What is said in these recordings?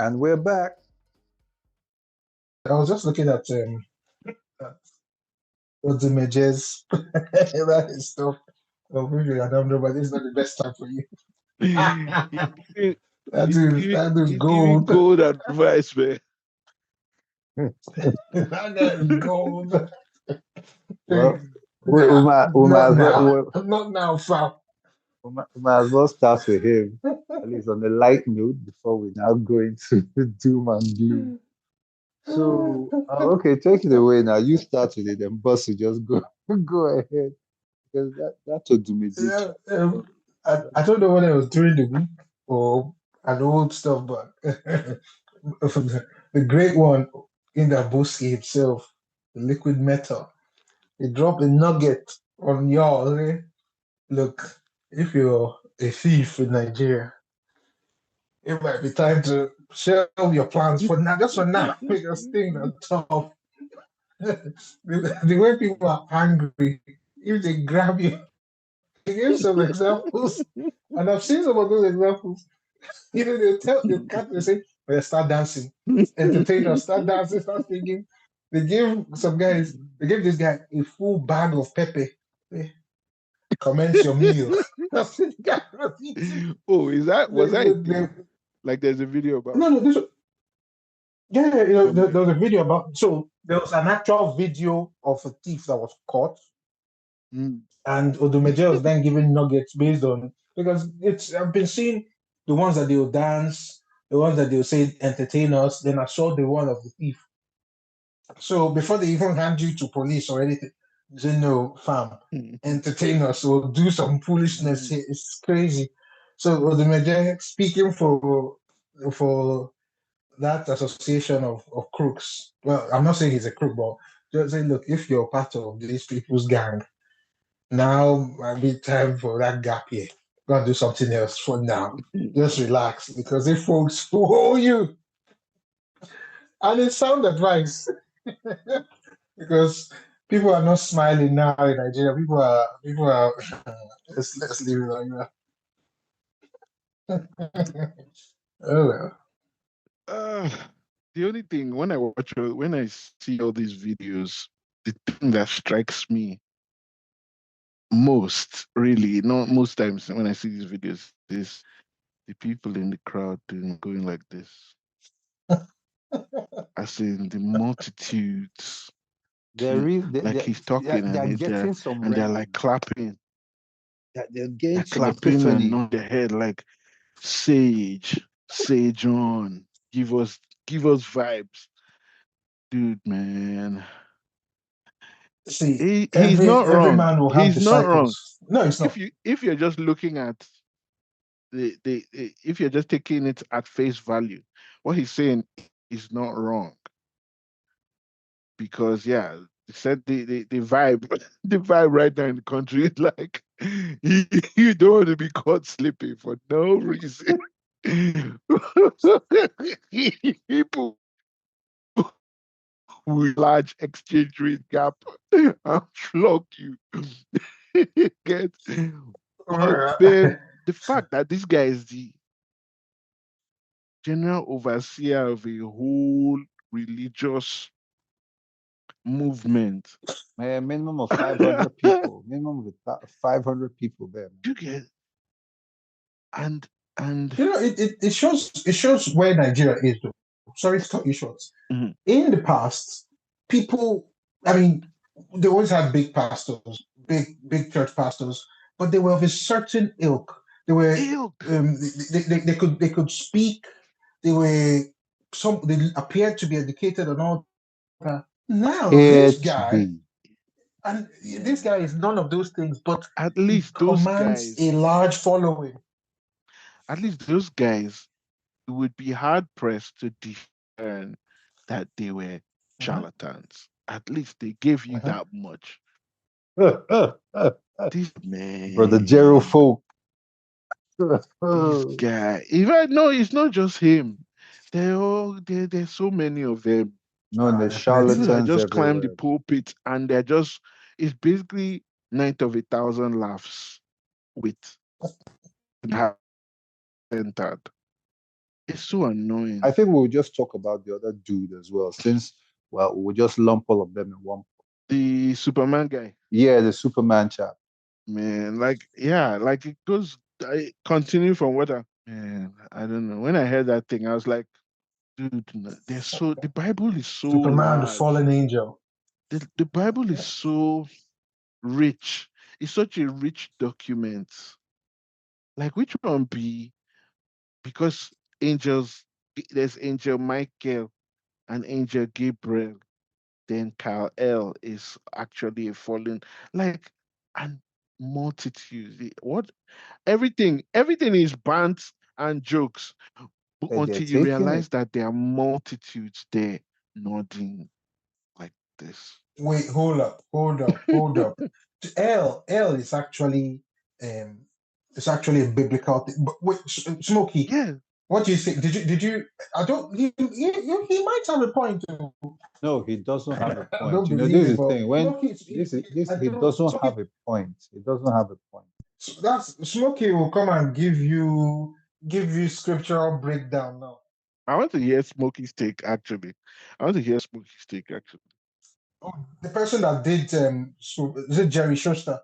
And we're back. I was just looking at what's the images that is stuff. Oh, maybe I don't know, but this is not the best time for you. He- That is he's giving gold. gold advice, man. That is gold. Well, Nah, we might not as now. well, Not now, fam. we might as well start with him, at least on a light note, before we now go into doom and gloom. So, okay, take it away now. You start with it, and boss will just go go ahead because that's a Yeah, doomsday. I don't know whether it was during the week or an old stuff, but the great one in that Bosky himself, the liquid metal, he dropped a nugget on y'all. Eh? Look, if you're a thief in Nigeria, it might be time to shelve your plans for now, just for now, because things are tough. The way people are angry, if they grab you, they give some examples, and I've seen some of those examples. They cut, they say, well, start dancing, entertainers, start dancing, start singing. They gave this guy a full bag of pepper. Eh, commence your meal. That's the guy was eating. Oh, was that a They, thing? Like there's a video about no, yeah, somebody. there was a video about, so there was an actual video of a thief that was caught, Mm. and Odumeje was then given nuggets based on, because I've been seeing the ones that they'll dance, the ones that they'll say entertain us, then I saw the one of the thief. So before they even hand you to police or anything, they say, no, fam, entertain us or do some foolishness here. It's crazy. So Odumeje speaking for that association of crooks. Well, I'm not saying he's a crook, but just saying, look, if you're part of these people's gang, now might be time for that gap here. Go and do something else for now. Just relax, because if folks who owe you, and it's sound advice, because people are not smiling now in Nigeria. People are. Let's leave it like that. Oh well. Uh, the only thing when I see all these videos, the thing that strikes me most, really, not most times when I see these videos, is the people in the crowd going like this. As in the multitudes, There is, like he's talking they are and getting some they're like rain. clapping, They're getting they're some clapping and epiphany. on their head like sage on, give us vibes, dude, man. See, He's not every wrong. man will have He's not wrong. disciples. No, it's not. If you're just looking at if you're just taking it at face value, what he's saying is not wrong. Because yeah, he said the vibe the vibe right now in the country is like you don't want to be caught sleeping for no reason. People with large exchange rate gap and flog you. Get, but then the fact that this guy is the general overseer of a whole religious movement. Minimum of 500 people. Minimum of 500 people there. You get and and it shows where Nigeria is though. Sorry to cut you short. mhm. In the past, people, I mean, they always had big pastors, big church pastors, but they were of a certain ilk. They were Ilk. they could speak. They appeared to be educated and all that. Now Appear to be. this guy is none of those things, but At he least those commands a guys, large following. at least those guys would be hard pressed to discern that they were Uh-huh, charlatans. At least they gave you uh-huh. that much. Brother This Gerald man, Folk. this guy. Even no, it's not just him. There's so many of them. No, the There are plenty. People that charlatans just climb the everywhere. pulpit and they're just it's basically night of 1,000 laughs with have entered. It's so annoying. I think we'll just talk about the other dude as well, since well, we'll just lump all of them in one. The Superman guy, Yeah, the Superman chap. man. Like, yeah, like it goes. I continue from what man. I don't know. When I heard that thing, I was like, dude, no, they're so. The Bible is so Superman, the large. fallen angel. The Bible is so rich. It's such a rich document. Like, which one be? Because angels, there's angel Michael and angel Gabriel. Then Kal-El is actually a fallen, like, and multitude. What everything is bants and jokes But they're until you taking it. realize that there are multitudes there nodding like this. Wait, hold up. L is actually um it's actually a biblical thing. But wait, Smokey, Yeah, what do you think? Did you I don't he might have a point. No, he doesn't have a I point. don't You know, this believe is it, the but thing. When Smokey, this I he don't doesn't Smokey, have a point. He doesn't have a point. that's Smokey will come and give you scriptural breakdown now. I want to hear Smokey's take actually. I want to hear Smokey's take actually. Oh, the person that did so is it Jerry Schuster,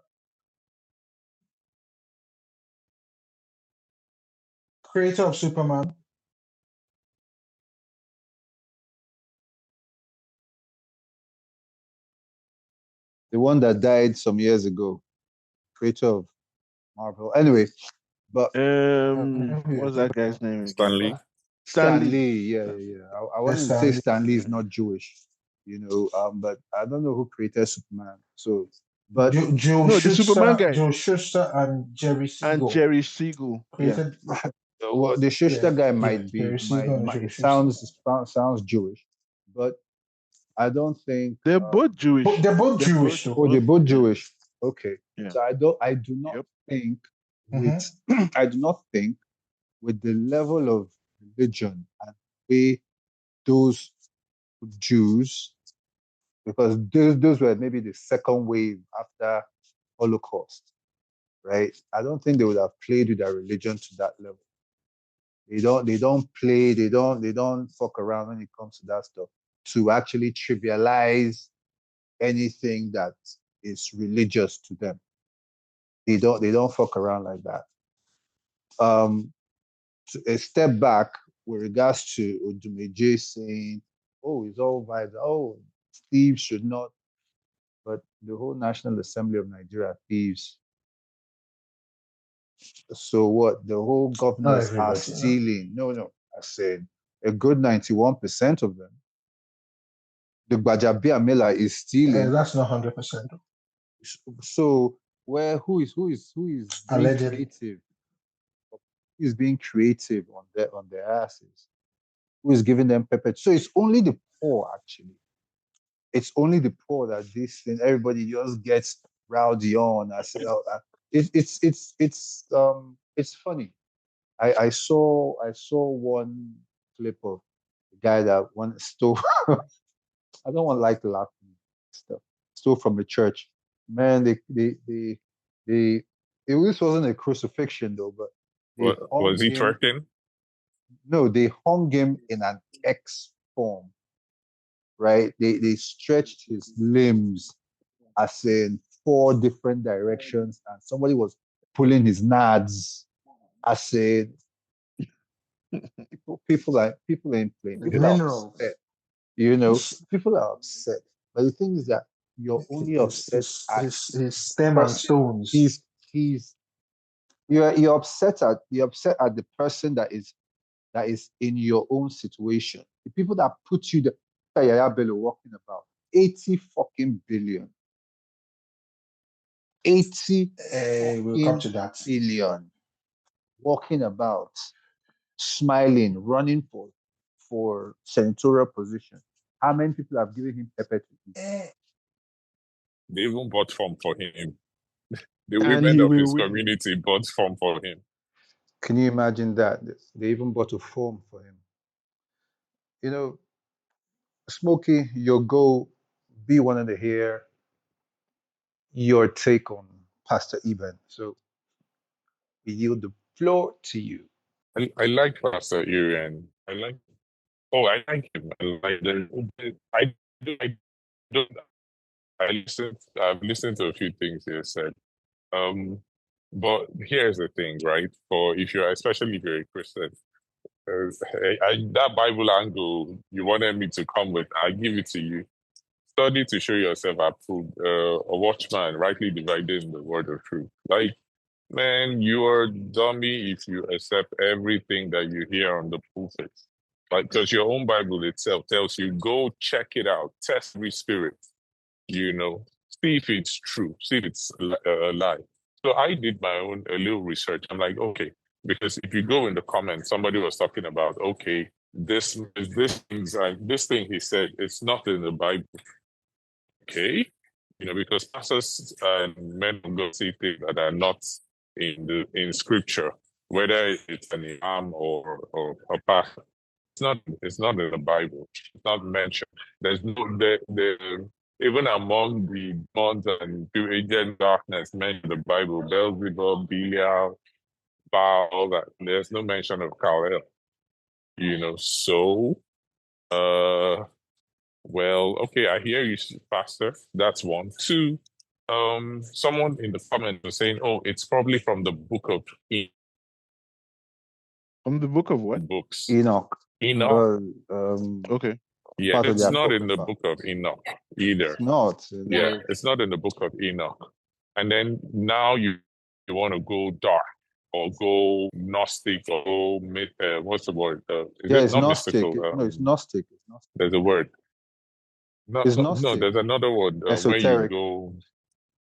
creator of Superman? The one that died some years ago, creator of Marvel. Anyway, but What's that guy's name again? Stanley. Stan Stanley. Lee, yeah, Yeah. yeah, yeah. I wanted to say Stanley. Stan Lee is Yeah. not Jewish, but I don't know who created Superman. So, but No, the Superman guy Joe Schuster and Jerry and Siegel Jerry Siegel. Yeah. created. well, the Schuster guy Yeah, might be Jerry Siegel and Joe it Schuster. sounds Jewish, but I don't think. They're both But Jewish. they're both They're both Jewish though. Oh, they're both both yeah. Jewish. Okay, Yeah. so I do not Yep. think with Mm-hmm. I do not think with the level of religion and way those Jews, because those were maybe the second wave after Holocaust, right? I don't think they would have played with their religion to that level. They don't play, they don't fuck around when it comes to that stuff to actually trivialize anything that is religious to them. They don't fuck around like that. Um, a step back with regards to Odumeje saying, "Oh, it's all vibes. Oh, thieves should not." But the whole National Assembly of Nigeria are thieves. So what? The whole Not governors are everybody, no. stealing. No, no. I said a good 91% of them. The Gbajabia Mela is stealing. That's not 100%. So where who is being Allegedly. creative? Who is being creative on their asses? Who is giving them pepper? So it's only the poor actually. It's only the poor that this thing everybody just gets rowdy on. I say, it's funny. I saw one clip of the guy that one stole. I don't want like laughing stuff. Stole from a church. Man, they this wasn't a crucifixion though, but they What hung was he him. twerking? No, they hung him in an X form, right? They stretched his limbs as in four different directions, and somebody was pulling his nads. I said, people ain't playing. The People are minerals. upset. You know, His, people are upset. But the thing is that you're only upset at his stem and person. stones. He's you're upset at the person that is in your own situation. The people that put you the Yaya Bello walking about 80 fucking billion. 80 We'll come fucking to that. billion walking about, smiling, running for senatorial position. How many people have given him pepper to eat? They even bought form for him. The And women he of will his win. community bought form for him. Can you imagine that? They even bought a form for him. You know, Smokey, your go be wanted to hear your take on Pastor Eben. So we yield the floor to you. I like Pastor Iren. I like. Oh, I like him. I like the. I don't. I listen. I've listened to a few things he has said. Um, but here's the thing, right? For if you're, especially if you're a Christian, that Bible angle you wanted me to come with, I give it to you. Study to show yourself approved, a watchman, rightly dividing the word of truth. Like, man, you are dummy if you accept everything that you hear on the pulpit. Like, because your own Bible itself tells you, go check it out, test every spirit, see if it's true, see if it's a lie. So I did my own a little research. I'm like, okay, because if you go in the comments, somebody was talking about, okay, this thing he said, it's not in the Bible. Okay, because pastors and men of God say things that are not in scripture, whether it's an imam or a pastor. It's not in the Bible. It's not mentioned. There's no the even among the demons and two agent darkness mentioned in the Bible, Beelzebub, Belial, Baal, all that. There's no mention of Kal-El. So well, okay, I hear you, Pastor. That's one. Two, someone in the comment was saying, oh, it's probably from the book of From the book of what? books. Enoch. Enoch. Okay. Yeah, Part of the it's not in the Apocrypha. book of Enoch either. It's not. Yeah, it's not in the book of Enoch. And then now you want to go dark or go Gnostic or go what's the word? Is Yeah, it it's not Gnostic. mystical? No, it's Gnostic. It's Gnostic. There's a word. No, It's no, no, Gnostic. there's another word where you Esoteric. go.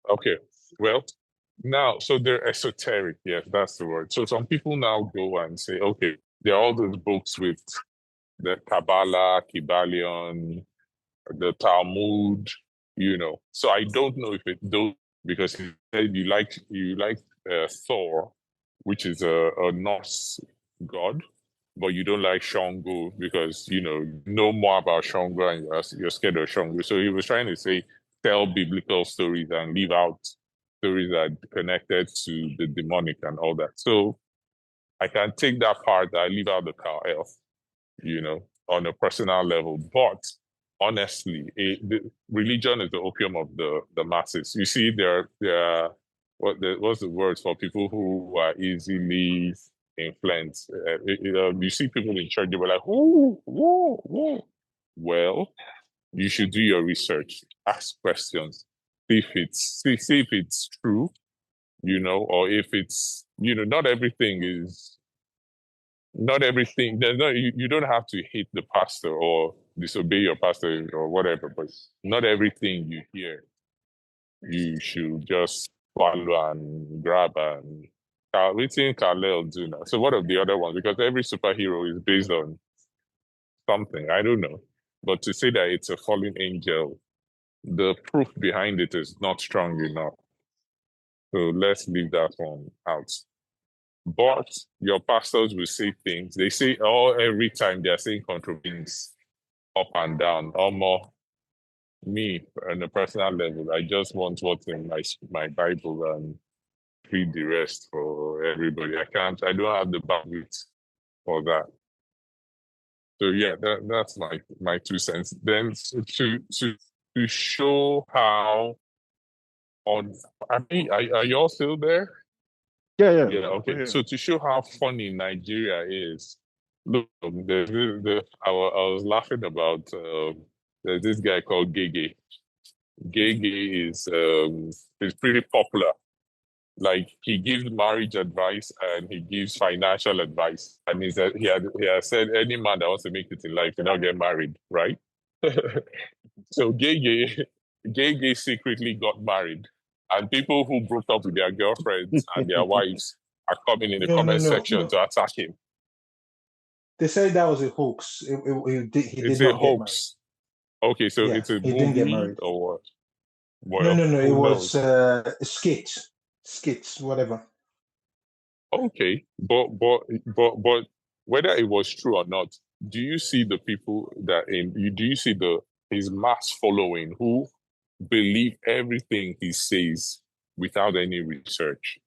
Okay, well, now, so they're esoteric. Yes, that's the word. So some people now go and say, okay, there are all those books with the Kabbalah, Kybalion, the Talmud, So I don't know if it those because you said you like Thor, which is a Norse god, but you don't like Shango because you know more about Shango and you're scared of Shango. So he was trying to say tell biblical stories and leave out stories that are connected to the demonic and all that. So I can take that part. I leave out the cow elf, on a personal level. But honestly, the religion is the opium of the masses. You see, what's the word for people who are easily influenced? You see people in church, they were like, whoo, whoo, whoo. Well, you should do your research, ask questions, see if it's true, or if it's, not everything. You don't have to hate the pastor or disobey your pastor or whatever, but not everything you hear you should just follow and grab and we think Kal-El do now. So what of the other ones? Because every superhero is based on something. I don't know. But to say that it's a fallen angel, the proof behind it is not strong enough. So let's leave that one out. But your pastors will say things. They say every time they are saying controversies up and down. Or more me on a personal level, I just want what's in my Bible and read the rest for everybody. I don't have the bandwidth for that. So yeah, that's my 2 cents. Then to show how on are you all still there? Yeah. Yeah, okay. So to show how funny Nigeria is, look, I was laughing about there's this guy called Gege. Gege is pretty popular. Like he gives marriage advice and he gives financial advice. And he has said any man that wants to make it in life will not get married, right? So Gege secretly got married, and people who broke up with their girlfriends and their wives are coming in the No, no, comment no, section no. to attack him. They said that was a hoax. He It's did a not get married. hoax. Okay, so Yeah, it's a he didn't get movie married. or what? No, Well, no, no. It who was knows? skits, whatever. Okay, but whether it was true or not, do you see the people do you see his mass following who believe everything he says without any research?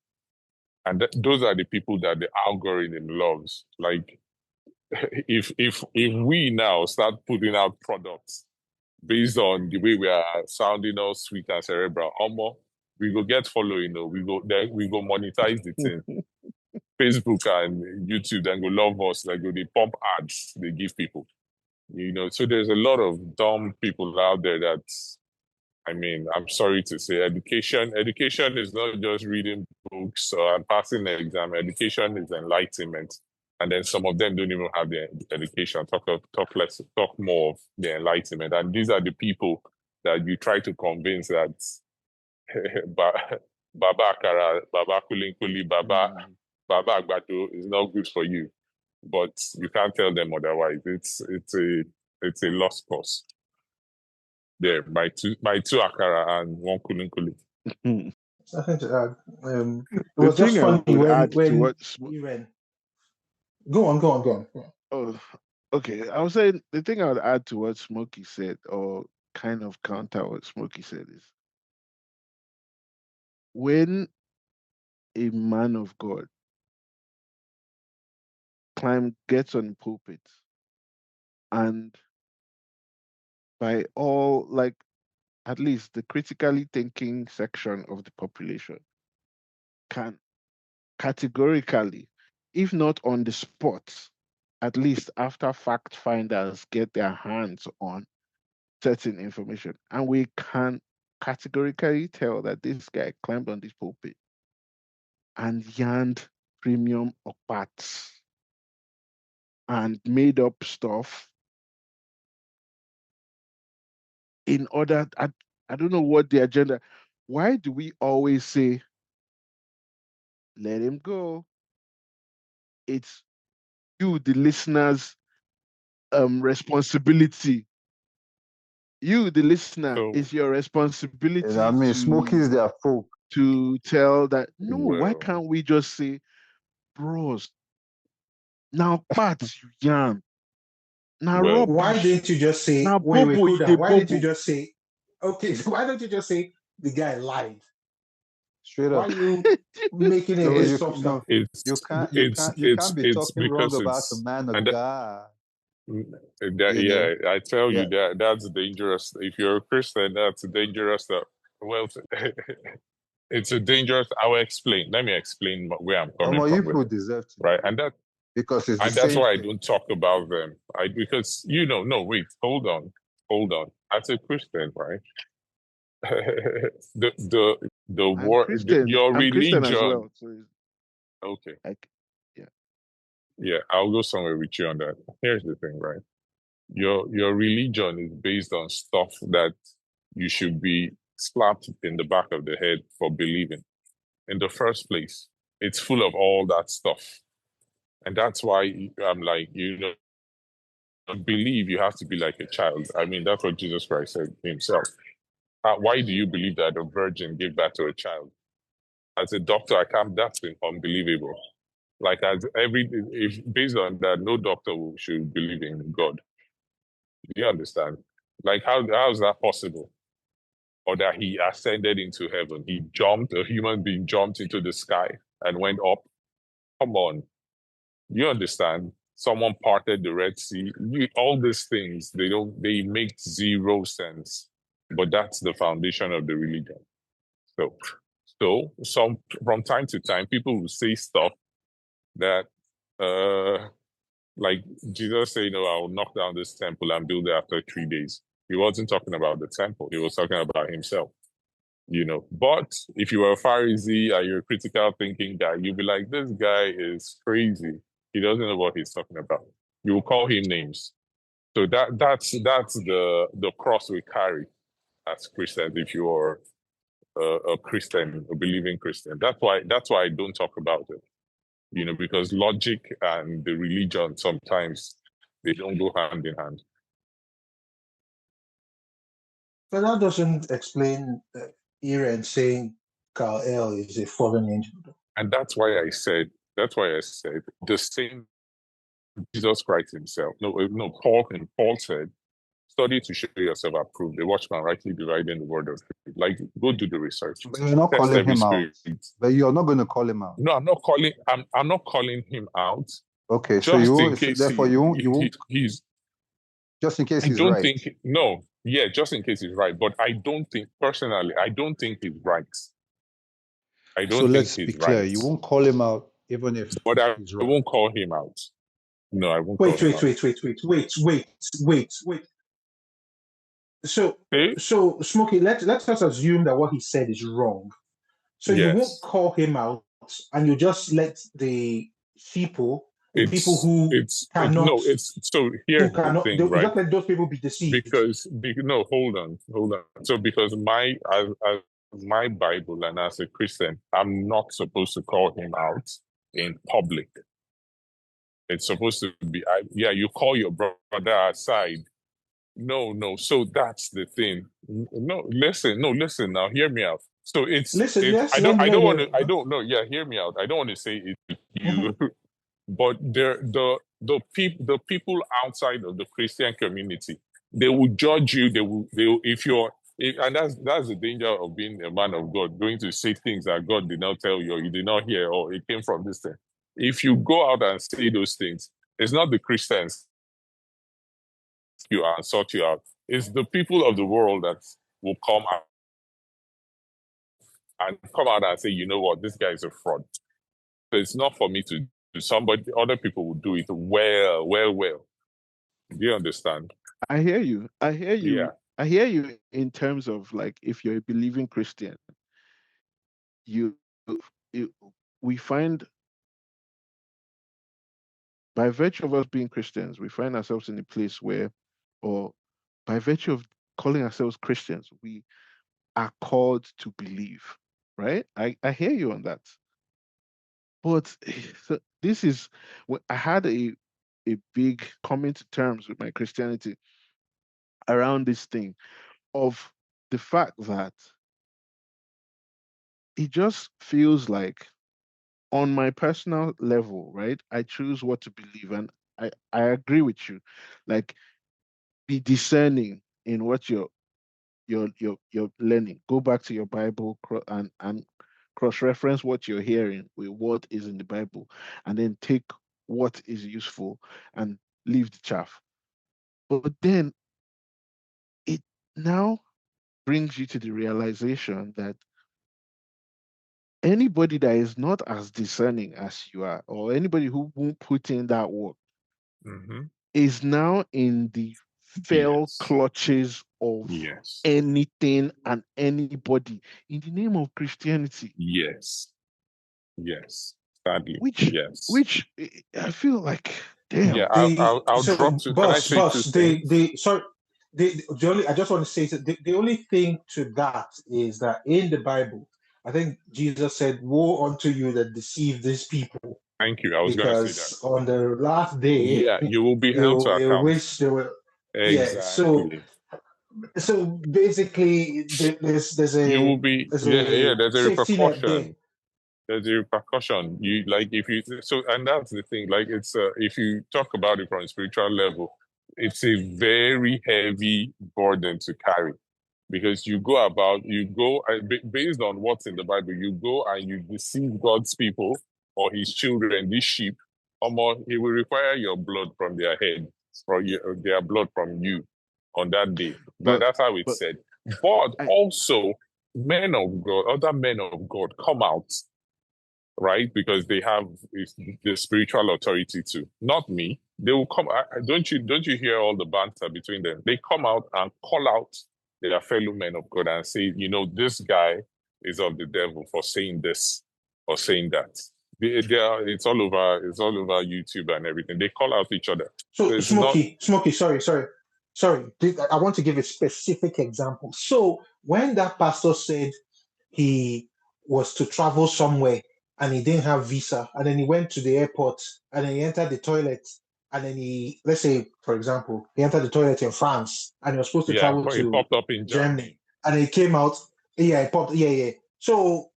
And those are the people that the algorithm loves. Like, if we now start putting out products based on the way we are sounding all sweet and cerebral, we go get following, we go monetize the thing. Facebook and YouTube then go love us, they pump ads they give people. So there's a lot of dumb people out there that, I mean, I'm sorry to say, education is not just reading books or passing the exam. Education is enlightenment. And then some of them don't even have the education. Talk more of the enlightenment. And these are the people that you try to convince that Baba Akara, Baba Kulinkuli, Baba Agbado is not good for you. But you can't tell them otherwise. It's a lost cause. Yeah, my two Akara and one Kulinkuli. Nothing to add. It The was just thing I funny would when add to what Iren. Go on. oh, okay. I was saying the thing I would add to what Smokey said, or kind of counter what Smokey said, is when a man of God gets on the pulpit, and by all, like, at least the critically thinking section of the population can categorically, if not on the spot, at least after fact finders get their hands on certain information, and we can categorically tell that this guy climbed on this pulpit and yarned premium parts and made up stuff in order. I don't know what the agenda. Why do we always say, let him go? It's you, the listeners, responsibility. You, the listener, So, it's your responsibility I mean, Smokey is their folk. to tell that. No, why well, can't we just say, bros, now parts you yarn, now well, Why rubbish, didn't you just say, now wait, bobo you hold dey on. Why didn't you bobo. just say, okay, so why don't you just say the guy lied? Straight Why up. are you making No, it you substance? no, you can't be it's talking wrong because about a man of and God. that, You know, yeah, I tell you yeah. that's dangerous. If you're a Christian, that's dangerous. Well, it's a dangerous. I will explain. Let me explain where I'm coming You from with people it, deserve to right? know because it's the And that's same why I thing. don't talk about them. Because no, wait, hold on. As a Christian, right? The I'm war, Christian. your I'm Christian as religion. well. So it's Okay, like, yeah. yeah, I'll go somewhere with you on that. Here's the thing, right? Your religion is based on stuff that you should be slapped in the back of the head for believing. In the first place, it's full of all that stuff, and that's why I'm like, believe you have to be like a child. I mean, that's what Jesus Christ said himself. Why do you believe that a virgin gave birth to a child? As a doctor, I can't. That's unbelievable. Like if based on that, no doctor should believe in God. Do you understand? Like how is that possible? Or that he ascended into heaven? A human being jumped into the sky and went up. Come on, you understand? Someone parted the Red Sea. All these things they make zero sense. But that's the foundation of the religion. So, some from time to time, people will say stuff that, like Jesus said, I will knock down this temple and build it after 3 days. He wasn't talking about the temple. He was talking about himself. But if you were a Pharisee and you're a critical thinking guy, you'd be like, this guy is crazy. He doesn't know what he's talking about. You will call him names. So that's the cross we carry as Christians. If you are a Christian, a believing Christian, that's why I don't talk about it. Because logic and the religion sometimes they don't go hand in hand. But that doesn't explain Iren saying Kal El is a fallen angel. And that's why I said the same Jesus Christ himself. No, Paul said, Study to show yourself approved. The watchman rightly dividing the word of truth. Like, go do the research. But you're not Test calling every him out. spirit. But you're not going to call him out. No, I'm not calling. I'm not calling him out. Okay, so Just in so case therefore you won't, he's. just in case I he's don't right. think. No, yeah, just in case he's right. But I don't think personally. I don't think he's right. I So don't think let's be he's clear. right. You won't call him out even if But I he's wrong. won't call him out. No, I won't call Wait, him wait, out. wait, wait, wait, wait, wait, wait, wait. So, See? so Smokey, let's us assume that what he said is wrong. So you won't Yes. call him out, and you just let the people It's who it's it, cannot, no. It's so who here's the cannot, thing, you right? just let those people be deceived. No, hold on. So because as my Bible and as a Christian, I'm not supposed to call him out in public. It's supposed to be, yeah, you call your brother aside. No, no. So that's the thing. No, listen. No, listen. Now, hear me out. So Listen, it's. yes, yeah, I yeah, don't want yeah. to. I don't know. Yeah, hear me out. I don't want to say it to Mhm. you, but the people outside of the Christian community, they will judge you. They will, if you're and that's the danger of being a man of God, going to say things that God did not tell you, or you did not hear, or it came from this thing. If you go out and say those things, it's not the Christians you and sort you out. It's the people of the world that will come out and say, you know what, this guy is a fraud. So it's not for me to do. Somebody, other people will do it well, well, well. Do you understand? I hear you. I hear Yeah. you. I hear you in terms of like if you're a believing Christian, you, you we find by virtue of us being Christians, we find ourselves in a place where, or by virtue of calling ourselves Christians, we are called to believe, right? I hear you on that. But so this is I had a big coming to terms with my Christianity around this thing of the fact that it just feels like on my personal level, right? I choose what to believe, and I agree with you. Like, be discerning in what you're learning. Go back to your Bible and cross-reference what you're hearing with what is in the Bible, and then take what is useful and leave the chaff. But then it now brings you to the realization that anybody that is not as discerning as you are, or anybody who won't put in that work, Mm-hmm. is now in the fell Yes. clutches of Yes. anything and anybody in the name of Christianity. Yes. Yes. Sadly. Which Yes. which I feel like, Yeah. damn. I'll drop So to. Can I boss, say two boss, things? sorry, the only, I just want to say that the only thing to that is that in the Bible, I think Jesus said, "Woe unto you that deceive these people, Thank you. I was gonna say that. because on the last day, Yeah, you will be held to you account. wish they were." Yeah. Exactly. So basically, there's You will a be. there's Yeah, yeah. a There's a safety net there. repercussion. There's a repercussion. You like if you so, and that's the thing. Like it's if you talk about it from a spiritual level, it's a very heavy burden to carry because you go based on what's in the Bible. You go and you deceive God's people or His children, these sheep. Or He will require your blood from their head or their blood from you on that day. But That's how it's but said. But I also, men of God, other men of God come out, right? Because they have the spiritual authority too. Not me. They will come. Don't you hear all the banter between them? They come out and call out their fellow men of God and say, you know, this guy is of the devil for saying this or saying that. It's all over. It's all over YouTube and everything. They call out each other. So So it's not. Smokey, sorry. I want to give a specific example. So when that pastor said he was to travel somewhere and he didn't have visa, and then he went to the airport and then he entered the toilet, and then let's say, for example, he entered the toilet in France and he was supposed to Yeah, travel but it to popped up in Germany, Germany. and he came out, yeah, it popped, yeah, yeah. So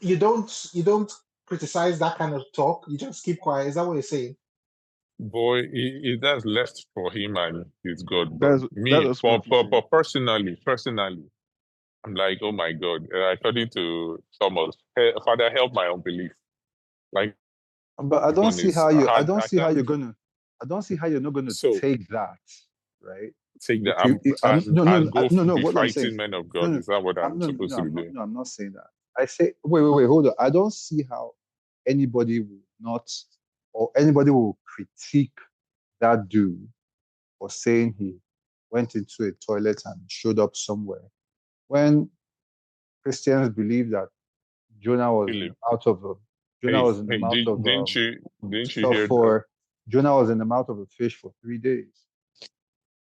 you don't criticize that kind of talk. You just keep quiet. Is that what you're saying? boy, that's left for him and his God. But That's me, what Smokey said. personally, I'm like, oh my God. According to Thomas, Father, help my unbelief. Like, But I don't one see is how you. I hard. don't I see how can't. you're gonna. I don't see how you're not gonna So take that, right? take that. If you, no, no, And go no, no. be What I'm saying, fighting men of no, God. no, Is that what I'm I'm no, supposed no, to be I'm not, doing? no, I'm not saying that. I say, wait, hold on. I don't see how anybody will not, or anybody will critique that dude for saying he went into a toilet and showed up somewhere when Christians believe that Jonah was in Philip, the mouth of a Jonah hey, was in the mouth of didn't you so hear that? for Jonah was in the mouth of a fish for 3 days.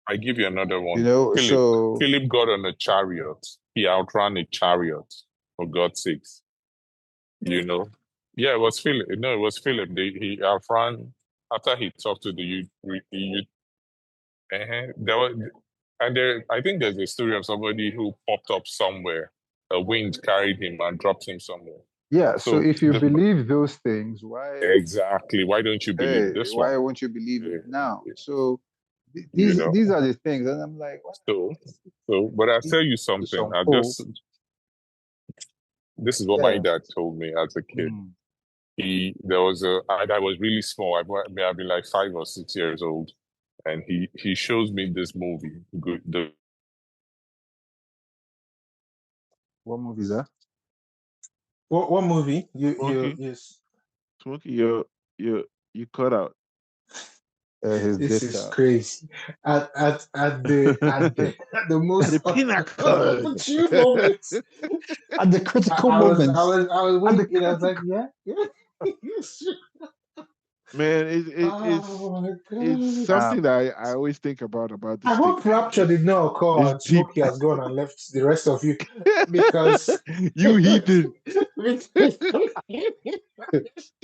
I give you another You one. know, Philip, so Philip got on a chariot. He outran a chariot, for God's sakes. You know? Yeah, it was Philip. No, it was Philip. He outran after he talked to the youth. There was, and there, I think there's a story of somebody who popped up somewhere. A wind carried him and dropped him somewhere. yeah, so So if you believe those things, exactly, why don't you believe this one? why won't you believe it now? Eh, So You know. these are the things, and I'm like, what? So, but I'll tell you something. Some hope. This is what my Yeah. dad told me as a kid. Mm. There was I was really small. May have been like 5 or 6 years old, and he shows me this movie. What movie is that? What movie? Smokey, Yes. Smokey, you cut out. His This is data. crazy. At the At the most pinnacle. opportune moments, At the critical I was I moments. was I was At the waiting. I was like, critical. yeah, yeah. Man, Oh my it's god. something that I always think about I this thing, hope man. Rapture did not occur It's and deep. Smokey has gone and left the rest of you because You heathen,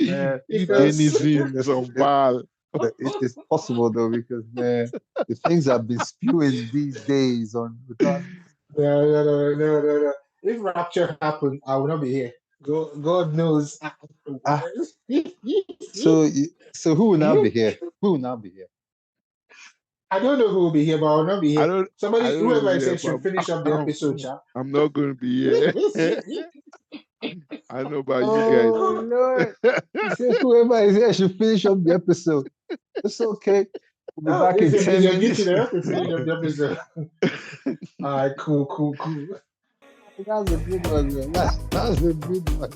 Man, you well, because denizens of Baal. it's possible though because man, the things have been spewing these days on regarding. no. If Rapture happened, I will not be here. God knows. Ah, so who will now be here? Who will now be here? I don't know who will be here, but I will not be I here. don't I Somebody, don't know, whoever yeah, said but should finish up the episode, Sha. I'm not going to be here. I know about you guys, Oh man. Lord! He said whoever is here should finish up the episode. It's okay. We'll be Oh, back in it's 10 your duty. minutes. They have to finish up the episode. All right, cool. That's a good one, man. That's a good one.